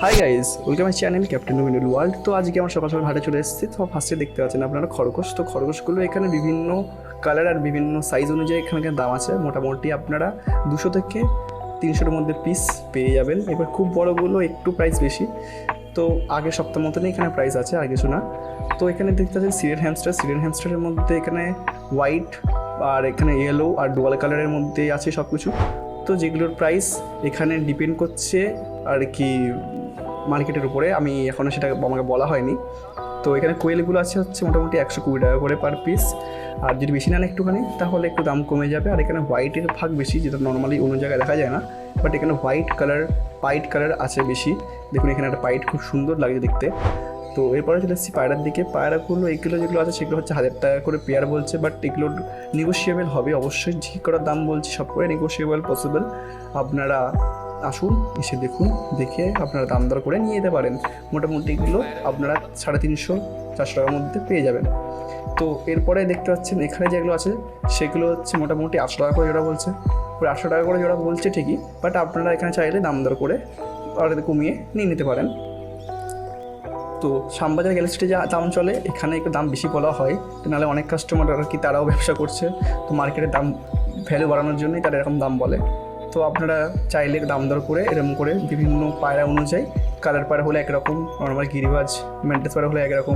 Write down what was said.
Hi guys, welcome my channel captain middle world. তো আজকে আমার সকাল সকাল হাটে চলে এসেছি। তো ফার্স্টে দেখতে পাচ্ছেন আপনারা খরগোশ। তো খরগোশগুলো এখানে বিভিন্ন কালার আর বিভিন্ন সাইজ অনুযায়ী এখানকার দাম আছে। মোটামুটি আপনারা 200 থেকে 300-এর মধ্যে পিস পেয়ে যাবেন। এবার খুব বড়গুলো একটু প্রাইস বেশি। তো আগের সপ্তাহ মতনই এখানে প্রাইস আছে, আর কিছু না। তো এখানে দেখতে পাচ্ছেন সিরিয়ান হ্যামস্টারের মধ্যে এখানে হোয়াইট আর এখানে ইয়েলো আর ডুয়াল কালারের মধ্যে আছে সব কিছু। তো যেগুলোর প্রাইস এখানে ডিপেন্ড করছে আর কি মার্কেটের উপরে, আমি এখনও সেটা আমাকে বলা হয়নি। তো এখানে কোয়েলগুলো আছে হচ্ছে মোটামুটি 120 টাকা করে পার পিস। আর যদি বেশি নেন একটুখানি তাহলে একটু দাম কমে যাবে। আর এখানে হোয়াইটের ভাগ বেশি, যেটা নর্মালি অন্য জায়গায় দেখা যায় না, বাট এখানে পাইট কালার আছে বেশি। দেখুন এখানে একটা পাইট খুব সুন্দর লাগছে দেখতে। তো এরপরে চলে এসেছি পায়রার দিকে। পায়রাগুলো এগুলো যেগুলো আছে সেগুলো হচ্ছে 1000 টাকা করে পেয়ার বলছে, বাট এগুলো নেগোশিয়েবল হবে অবশ্যই। ঠিক করার দাম বলছি, সব করে নেগোশিয়েবল পসিবল। আপনারা আসুন, এসে দেখুন, দেখে আপনারা দাম দর করে নিয়ে যেতে পারেন। মোটামুটি এগুলো আপনারা 350-400 টাকার মধ্যে পেয়ে যাবেন। তো এরপরে দেখতে পাচ্ছেন এখানে যেগুলো আছে সেগুলো হচ্ছে মোটামুটি 800 টাকা করে জোড়া বলছে। ওই 800 টাকা করে জোড়া বলছে ঠিকই, বাট আপনারা এখানে চাইলে দাম দর করে আর কমিয়ে নিয়ে নিতে পারেন। তো শ্যামবাজার গ্যালাক্সিতে যা দাম চলে এখানে একটু দাম বেশি বলা হয়, নাহলে অনেক কাস্টমার আর কি তারাও ব্যবসা করছে। তো মার্কেটের দাম ভ্যালু বাড়ানোর জন্যই তারা এরকম দাম বলে। তো আপনারা চাইলে দাম দর করে এরকম করে বিভিন্ন পায়রা অনুযায়ী, কালার পায়রা হলে একরকম, নর্মাল গিরিবাজ মেন্টেস পায়রা হলে একরকম,